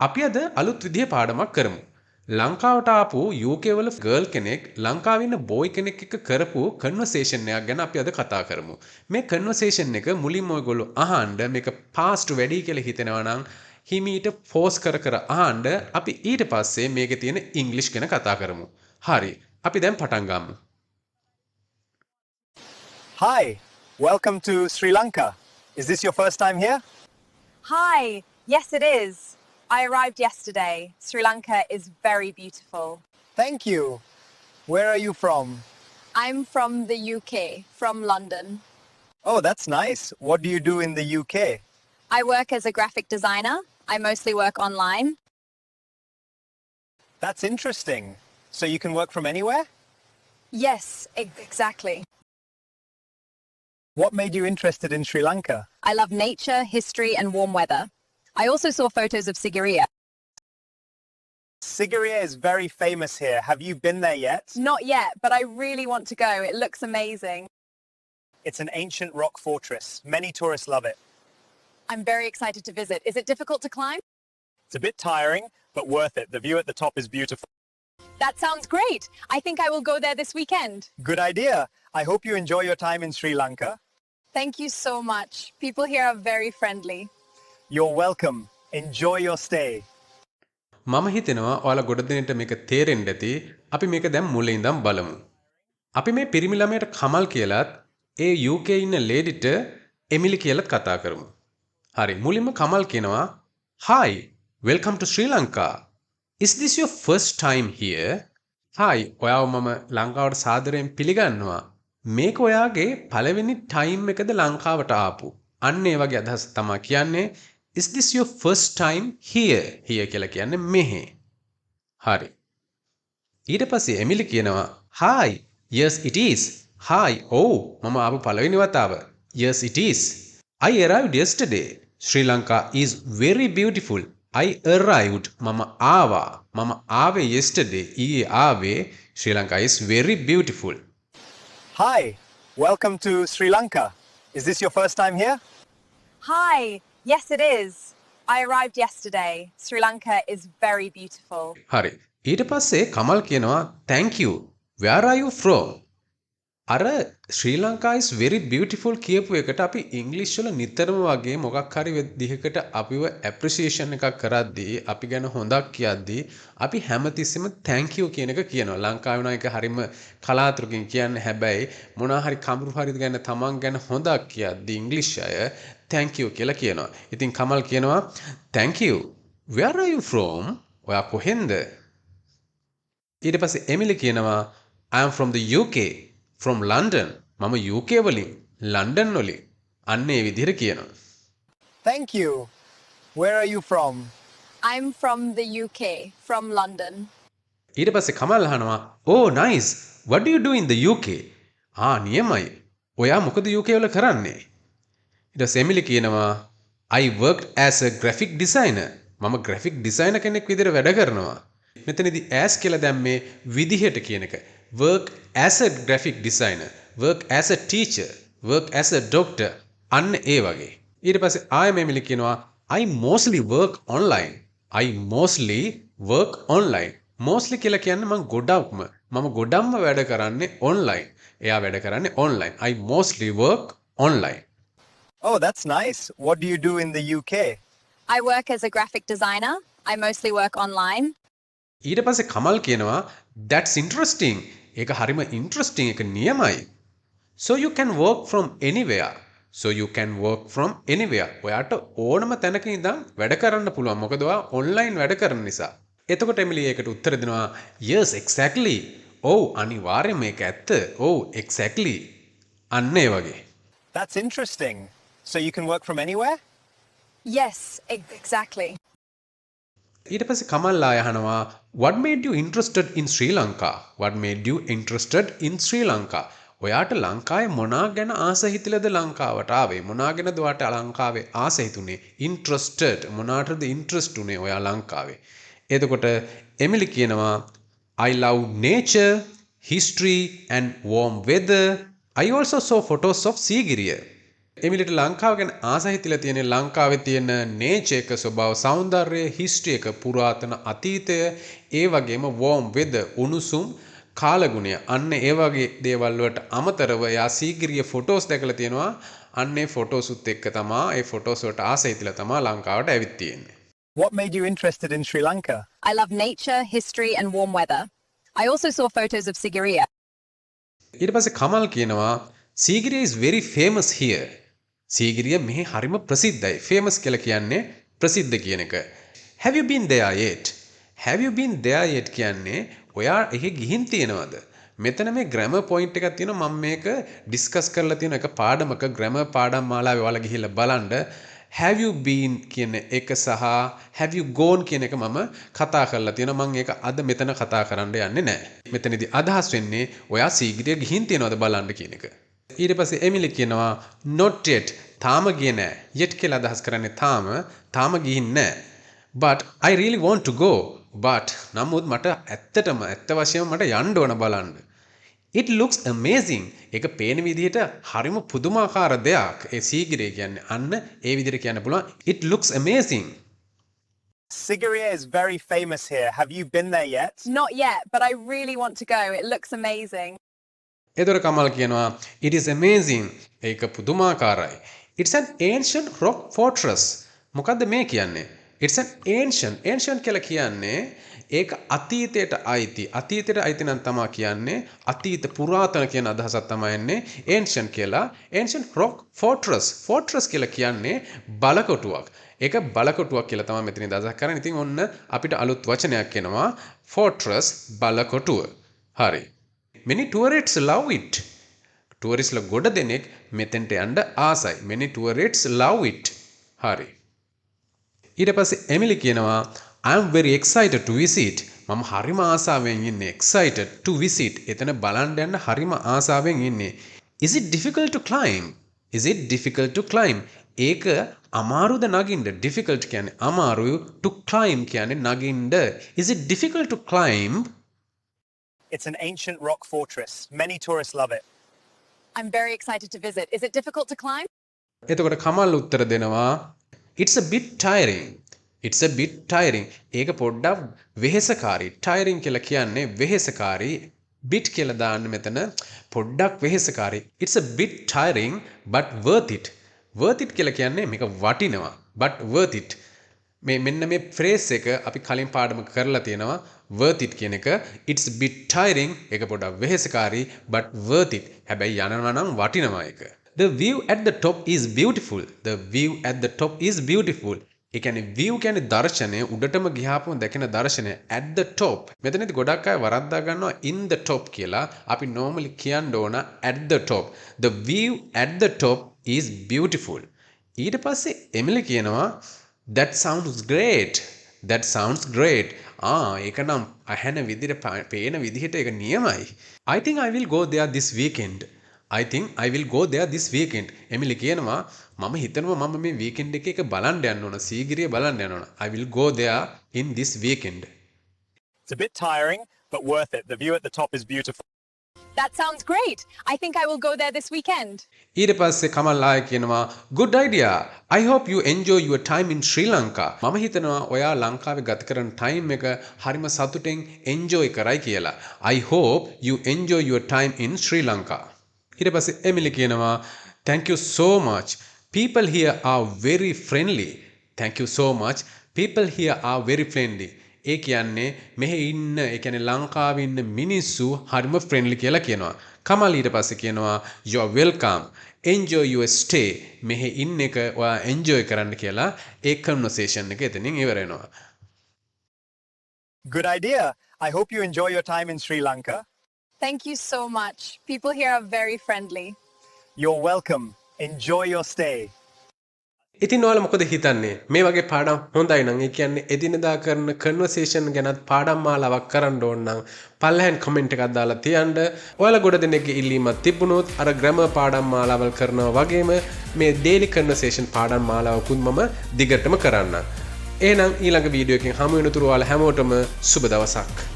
අපි අද අලුත් විදිහේ පාඩමක් කරමු. ලංකාවට ආපු UK වල ගර්ල් කෙනෙක් ලංකාවේ ඉන්න බෝයි කෙනෙක් එක්ක කරපු කන්වර්සේෂන් එකක් ගැන අපි අද කතා කරමු. මේ කන්වර්සේෂන් එක මුලින්ම ඔයගොල්ලෝ අහන්න මේක පාස්ට් වැඩි කියලා හිතෙනවා නම් හිමීට ෆෝස් කර කර අහන්න අපි ඊට පස්සේ මේකේ තියෙන ඉංග්‍රීසි ගැන කතා කරමු. හරි. අපි දැන් පටන් ගමු. Hi, welcome to Sri Lanka. Is this your first time here? Hi, yes it is. I arrived yesterday. Sri Lanka is very beautiful. Thank you. Where are you from? I'm from the UK, from London. Oh, that's nice. What do you do in the UK? I work as a graphic designer. I mostly work online. That's interesting. So you can work from anywhere? Yes, exactly. What made you interested in Sri Lanka? I love nature, history, and warm weather. I also saw photos of Sigiriya. Sigiriya is very famous here. Have you been there yet? Not yet, but I really want to go. It looks amazing. It's an ancient rock fortress. Many tourists love it. I'm very excited to visit. Is it difficult to climb? It's a bit tiring, but worth it. The view at the top is beautiful. That sounds great. I think I will go there this weekend. Good idea. I hope you enjoy your time in Sri Lanka. Thank you so much. People here are very friendly. You're welcome. Enjoy your stay. මම හිතනවා ඔයාලා ගොඩ දෙනෙට මේක තේරෙන්න ඇති. අපි මේක දැන් මුලින් ඉඳන් බලමු. අපි මේ පිරිමි ළමයට කමල් කියලාත් ඒ UK ඉන්න ලේඩිට එමිලි කියලාත් කතා කරමු. හරි මුලින්ම කමල් කියනවා Hi, welcome to Sri Lanka. Is this your first time here? Hi, ඔයාව මම ලංකාවට සාදරයෙන් පිළිගන්නවා. මේක ඔයාගේ පළවෙනි ටයිම් එකද ලංකාවට ආපු. අන්න ඒ වගේ අදහස් තමයි කියන්නේ. Is this your first time here? Here කියලා කියන්නේ මෙහෙ. හරි. ඊට පස්සේ එමිලි කියනවා Hi, yes it is. Hi, oh මම ආපු පළවෙනි වතාව. Yes it is. I arrived yesterday. Sri Lanka is very beautiful. I arrived. මම ආවා. මම ආවේ yesterday. ඊයේ ආවේ. Sri Lanka is very beautiful. Hi, welcome to Sri Lanka. Is this your first time here? Hi, yes it is. I arrived yesterday. Sri Lanka is very beautiful. හරි. ඊට පස්සේ කමල් කියනවා thank you. Where are you from? අර ශ්‍රී Lanka is very beautiful කියපු එකට අපි ඉංග්‍රීසි වල නිතරම වගේ මොකක් හරි විදිහකට අපිව ඇප්‍රීසියේෂන් එකක් කරද්දී අපි ගැන හොඳක් කියද්දී අපි හැමතිස්සෙම thank you කියන එක කියනවා. ලංකාවේ නම් ඒක හරිම කලාතුරකින් කියන්නේ හැබැයි මොනවා හරි කඹුරු හරි ගැන තමන් ගැන හොඳක් කියද්දී ඉංග්‍රීසි අය thank you කියලා කියනවා. ඉතින් කමල් කියනවා thank you. Where are you from? ඔයා කොහෙන්ද? ඊට පස්සේ එමිලි කියනවා I am from the UK. From London. මම UK වලින් ලන්ඩන් වලින් අන්න ඒ විදිහට කියනවා. Thank you. Where are you from? I'm from the UK, from London. ඊට පස්සේ කමල් අහනවා Oh nice. What do you do in the UK? නියමයි. ඔයා මොකද UK වල කරන්නේ? ඊට පස්සේ එමිලි කියනවා I worked as a graphic designer. මම graphic designer කෙනෙක් විදිහට වැඩ කරනවා. මෙතනදී as කියලා දැම්මේ විදිහට කියන එක. Work as a graphic designer, work as a teacher, work as a doctor. අන්න ඒ වගේ. ඊට පස්සේ ආයෙම එමිලි කියනවා I mostly work online. I mostly work online. mostly කියලා කියන්නේ මම ගොඩක්ම වැඩ කරන්නේ online. එයා වැඩ කරන්නේ online. I mostly work online. Oh, that's nice. What do you do in the UK? I work as a graphic designer. I mostly work online. ඊට පස්සේ කමල් කියනවා that's interesting. ඒක හරිම interesting එක නියමයි. So you can work from anywhere. So you can work from anywhere. ඔයාට ඕනම තැනක ඉඳන් වැඩ කරන්න පුළුවන්. මොකද ඔයා online වැඩ කරන නිසා. එතකොට එමිලි ඒකට උත්තර දෙනවා yes exactly. ඔව් අනිවාර්යයෙන් මේක ඇත්ත. ඔව් exactly. අන්න ඒ වගේ. That's interesting. So you can work from anywhere? Yes, exactly. ඊට පස්සේ කමල් ආය අහනවා what made you interested in Sri Lanka? What made you interested in Sri Lanka? ඔයාට ලංකාවේ මොනා ගැන ආස හිතිලද ලංකාවට ආවේ? මොනා ගැනද ඔයාට ලංකාවේ ආස හිතුනේ? interested මොනාටද interest උනේ ඔයා ලංකාවේ? එතකොට එමිලි කියනවා I love nature, history and warm weather. I also saw photos of Sigiriya. එමිලිට ලංකාව ගැන ආස හිතිලා තියෙන ලංකාවේ තියෙන නේචර් එක ස්වභාව සෞන්දර්යය හිස්ටරි එක පුරාතන අතීතය ඒ වගේම warm weather උණුසුම් කාලගුණය අන්න ඒ වගේ දේවල් වලට අමතරව යා සීගිරිය ෆොටෝස් දැකලා තියෙනවා අන්න ඒ ෆොටෝස් උත් එක්ක තමයි ඒ ෆොටෝස් වලට ආස හිතිලා තමයි ලංකාවට ඇවිත් තියෙන්නේ. What made you interested in Sri Lanka? I love nature, history, and warm weather. I also saw photos of Sigiriya. ඊට පස්සේ කමල් කියනවා Sigiriya is very famous here. Sigiriya මෙහි හරිම ප්‍රසිද්ධයි. famous කියලා කියන්නේ ප්‍රසිද්ධ කියන එක. Have you been there yet? Have you been there yet කියන්නේ ඔයා එහි ගිහින් තියෙනවද? මෙතන මේ grammar point එකක් තියෙනවා මම මේක discuss කරලා තියෙන එක පාඩමක grammar පාඩම් මාලාවේ ඔයාලා ගිහිල්ලා බලන්න. Have you been කියන එක සහ have you gone කියන එක මම කතා කරලා තියෙනවා. මම ඒක අද මෙතන කතා කරන්න යන්නේ නැහැ. මෙතනදී අදහස් වෙන්නේ ඔයා සීගිරිය ගිහින් තියෙනවද බලන්න කියන එක. ඊට පස්සේ එමිලි කියනවා not yet තාම ගියේ නැහැ. yet කියලා අදහස් කරන්නේ තාම ගිහින් නැහැ. but I really want to go. but නමුත් මට ඇත්තටම ඇත්ත වශයෙන්ම මට යන්න ඕන බලන්න. it looks amazing. ඒක පේන විදිහට හරිම පුදුමාකාර දෙයක්. ඒ සීගිරිය කියන්නේ අන්න ඒ විදිහට කියන්න පුළුවන්. it looks amazing. Sigiriya is very famous here. Have you been there yet? Not yet, but I really want to go. It looks amazing. එතකොට කමල් කියනවා it is amazing. ඒක පුදුමාකාරයි. it's an ancient rock fortress. මොකද්ද මේ කියන්නේ? it's an ancient කියලා කියන්නේ ඒක අතීතයට අයිති නම් තමයි කියන්නේ අතීත පුරාතන කියන අදහසක් තමයි එන්නේ ancient කියලා. ancient rock fortress කියලා කියන්නේ බලකොටුවක්. ඒක බලකොටුවක් කියලා තමයි මෙතන අදහස් කරන්නේ. ඉතින් ඔන්න අපිට අලුත් වචනයක් එනවා fortress බලකොටුව. හරි. many tourists love it. ටුවරිස්ලා ගොඩ දෙනෙක් මෙතෙන්ට යන්න ආසයි. many tourists love it. හරි. ඊට පස්සේ එමිලි කියනවා I am very excited to visit. මම හරිම ආසාවෙන් ඉන්නේ. excited to visit. එතන බලන්න යන්න හරිම ආසාවෙන් ඉන්නේ. Is it difficult to climb? Is it difficult to climb? ඒක අමාරුද නගින්න? difficult කියන්නේ අමාරු, to climb කියන්නේ නගින්න. Is it difficult to climb? It's an ancient rock fortress. Many tourists love it. I'm very excited to visit. Is it difficult to climb? එතකොට කමල් උත්තර දෙනවා It's a bit tiring. It's a bit tiring. ඒක පොඩ්ඩක් වෙහෙසකාරී. tiring කියලා කියන්නේ වෙහෙසකාරී. bit කියලා දාන්න මෙතන පොඩ්ඩක් වෙහෙසකාරී. It's a bit tiring but worth it. worth it කියලා කියන්නේ මේක වටිනවා. but worth it. මෙන්න මේ phrase එක අපි කලින් පාඩමක කරලා තියෙනවා. worth it කියන එක. It's a bit tiring. ඒක පොඩ්ඩක් වෙහෙසකාරී but worth it. හැබැයි යනවා නම් වටිනවා ඒක. The view at the top is beautiful. The view at the top is beautiful. ඒ කියන්නේ view කියන්නේ දර්ශනය උඩටම ගියාපම දැකෙන දර්ශනය at the top. මෙතනදී ගොඩක් අය වරද්දා ගන්නවා in the top කියලා. අපි normally කියන්න ඕන at the top. The view at the top is beautiful. ඊට පස්සේ එමිලි කියනවා that sounds great. That sounds great. ඒක නම් අහන විදිහට පේන විදිහට ඒක නියමයි. I think I will go there this weekend. I think I will go there this weekend. Emily කියනවා මම හිතනවා මම මේ weekend එකේ එක බලන්න යන්න ඕන. සීගිරිය බලන්න යන්න ඕන. I will go there in this weekend. It's a bit tiring, but worth it. The view at the top is beautiful. That sounds great. I think I will go there this weekend. ඊට පස්සේ කමල් ආය කියනවා good idea. I hope you enjoy your time in Sri Lanka. මම හිතනවා ඔයා ලංකාවේ ගත කරන time එක හරිම සතුටෙන් enjoy කරයි කියලා. I hope you enjoy your time in Sri Lanka. ඊට පස්සේ එමිලි කියනවා thank you so much. People here are very friendly. Thank you so much. People here are very friendly. ඒ කියන්නේ මෙහි ඉන්න ඒ කියන්නේ ලංකාවේ ඉන්න මිනිස්සු හරිම friendly කියලා කියනවා. කමල් ඊට පස්සේ කියනවා you are welcome. Enjoy your stay. මෙහි ඉන්න එක ඔයා enjoy කරන්න කියලා ඒ conversation එක එතනින් ඉවර වෙනවා. Good idea. I hope you enjoy your time in Sri Lanka. Thank you so much. People here are very friendly. You're welcome. Enjoy your stay. ඉතින් ඔයාලා මොකද හිතන්නේ මේ වගේ පාඩම් හොඳයි නම් ඒ කියන්නේ එදිනදා කරන කන්වර්සේෂන් ගැනත් පාඩම් මාලාවක් කරන්න ඕන නම් පල්ලෙහාන් කමෙන්ට් එකක් දාලා තියන්න ඔයාලා ගොඩ දෙනෙක්ගේ ඉල්ලීමක් තිබුණොත් අර ග්‍රැමර් පාඩම් මාලාවල් කරනවා වගේම මේ ඩේලි කන්වර්සේෂන් පාඩම් මාලාවකුත් මම දිගටම කරන්න. එහෙනම් ඊළඟ වීඩියෝ එකකින් හමු වෙනතුරු ඔයාලා හැමෝටම සුබ දවසක්.